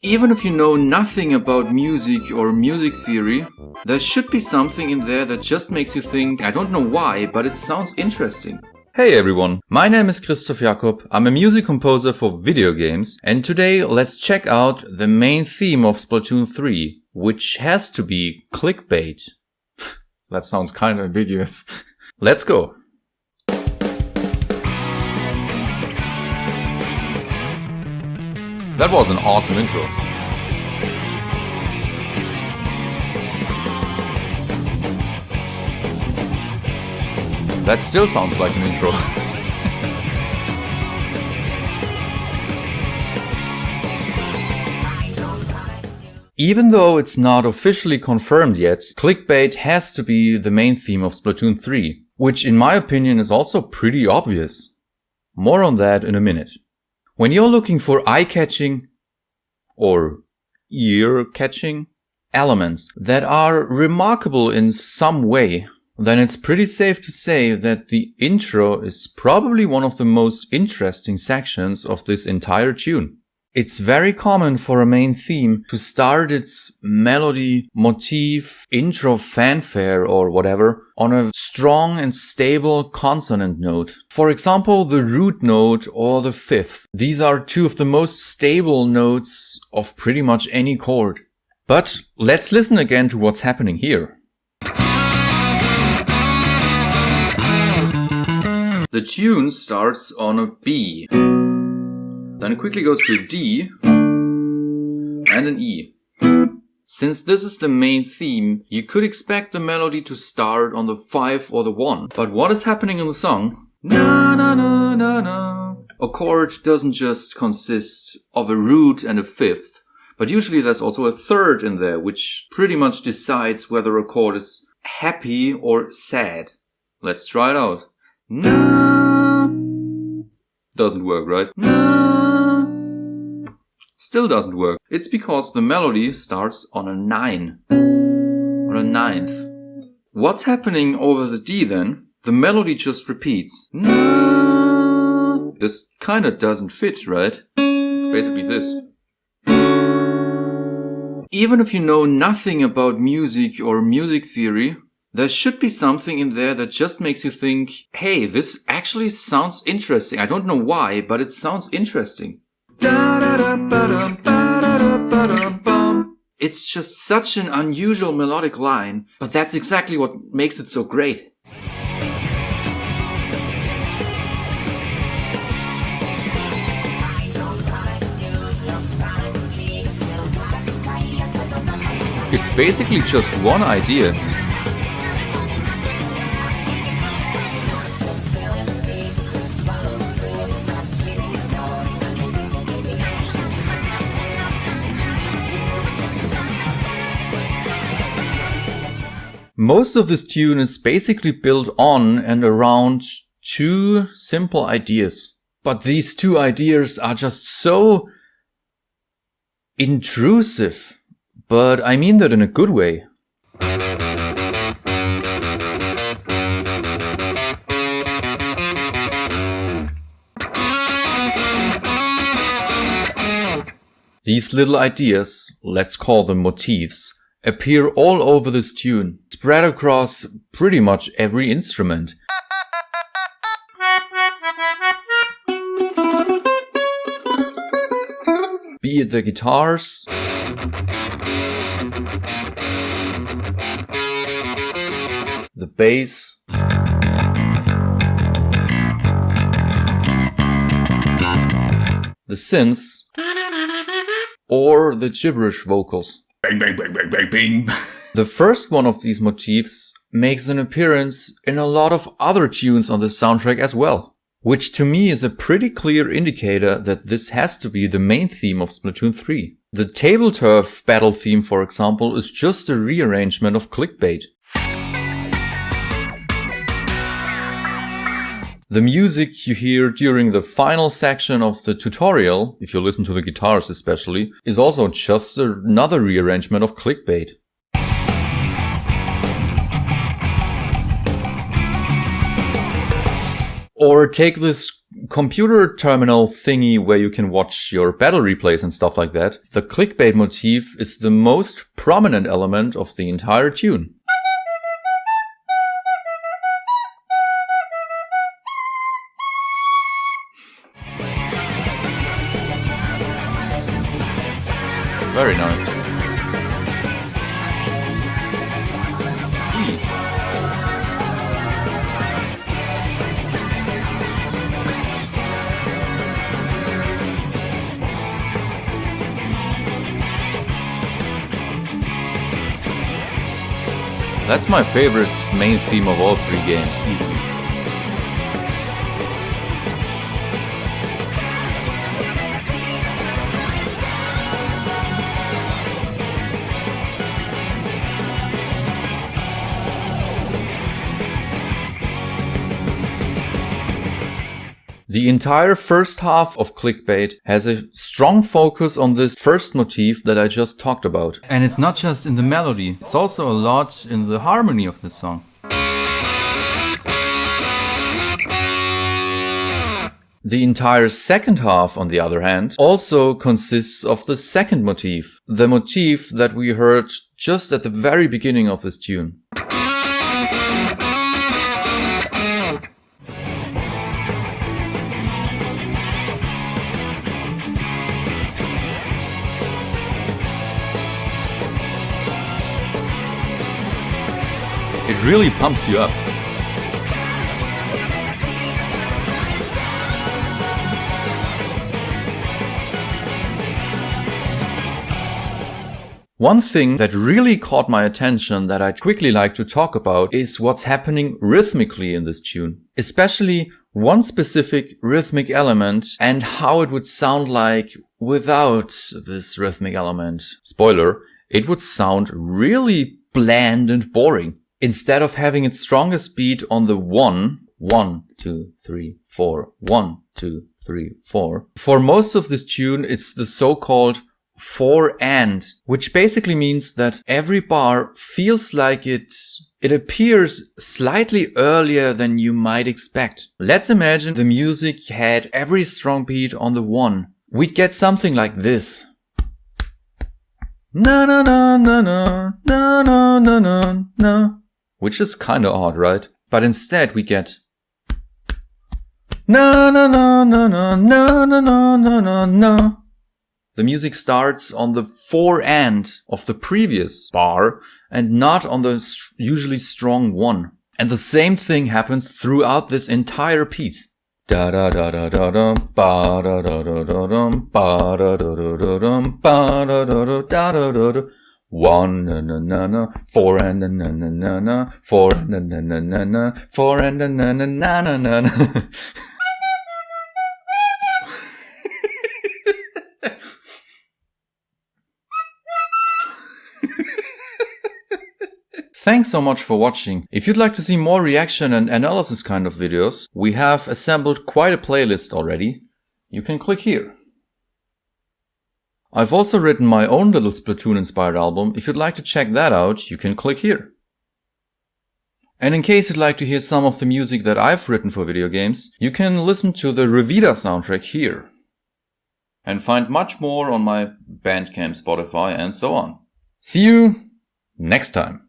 Even if you know nothing about music or music theory, there should be something in there that just makes you think, I don't know why, but it sounds interesting. Hey everyone, my name is Christoph Jakob, I'm a music composer for video games, and today let's check out the main theme of Splatoon 3, which has to be clickbait. That sounds kind of ambiguous. Let's go! That was an awesome intro. That still sounds like an intro. Even though it's not officially confirmed yet, clickbait has to be the main theme of Splatoon 3, which in my opinion is also pretty obvious. More on that in a minute. When you're looking for eye-catching or ear-catching elements that are remarkable in some way, then it's pretty safe to say that the intro is probably one of the most interesting sections of this entire tune. It's very common for a main theme to start its melody, motif, intro fanfare or whatever on a strong and stable consonant note. For example, the root note or the fifth. These are two of the most stable notes of pretty much any chord. But let's listen again to what's happening here. The tune starts on a B. Then it quickly goes to a D and an E. Since this is the main theme, you could expect the melody to start on the 5 or the 1. But what is happening in the song? Na na na na na. A chord doesn't just consist of a root and a fifth, but usually there's also a third in there, which pretty much decides whether a chord is happy or sad. Let's try it out. Na. Doesn't work, right? Na. Still doesn't work. It's because the melody starts on a 9. On a ninth. What's happening over the D then? The melody just repeats. Na. This kinda doesn't fit, right? It's basically this. Even if you know nothing about music or music theory, there should be something in there that just makes you think, hey, this actually sounds interesting. I don't know why, but it sounds interesting. It's just such an unusual melodic line, but that's exactly what makes it so great. It's basically just one idea. Most of this tune is basically built on and around two simple ideas. But these two ideas are just so intrusive. But I mean that in a good way. These little ideas, let's call them motifs, appear all over this tune, spread across pretty much every instrument. Be it the guitars, the bass, the synths, or the gibberish vocals. Bang, bang, bang, bang, bang, bang. The first one of these motifs makes an appearance in a lot of other tunes on the soundtrack as well, which to me is a pretty clear indicator that this has to be the main theme of Splatoon 3. The table turf battle theme, for example, is just a rearrangement of CLICKBAIT. The music you hear during the final section of the tutorial, if you listen to the guitars especially, is also just another rearrangement of CLICKBAIT. Or take this computer terminal thingy where you can watch your battle replays and stuff like that, the clickbait motif is the most prominent element of the entire tune. Very nice. That's my favorite main theme of all three games. The entire first half of CLICKBAIT has a strong focus on this first motif that I just talked about. And it's not just in the melody, it's also a lot in the harmony of the song. The entire second half, on the other hand, also consists of the second motif, the motif that we heard just at the very beginning of this tune. It really pumps you up. One thing that really caught my attention that I'd quickly like to talk about is what's happening rhythmically in this tune. Especially one specific rhythmic element and how it would sound like without this rhythmic element. Spoiler, it would sound really bland and boring. Instead of having its strongest beat on the 1, 1, 2, 3, 4, 1, 2, 3, 4. For most of this tune, it's the so-called 4 and, which basically means that every bar feels like it appears slightly earlier than you might expect. Let's imagine the music had every strong beat on the 1. We'd get something like this. Na na na na na na na na na na. Which is kinda odd, right? But instead we get na na na na na na na na na na na. The music starts on the 4 and of the previous bar and not on the usually strong 1. And the same thing happens throughout this entire piece. Da da da da da dum ba da da da da dum ba da da da da dum ba da da da da da da da. 1 na na na na 4 and na na na na 4 and na na na na 4 and na na na na na na. Thanks so much for watching. If you'd like to see more reaction and analysis kind of videos, we have assembled quite a playlist already. You can click here. I've also written my own little Splatoon inspired album. If you'd like to check that out, you can click here. And in case you'd like to hear some of the music that I've written for video games, you can listen to the Revita soundtrack here. And find much more on my Bandcamp, Spotify and so on. See you next time.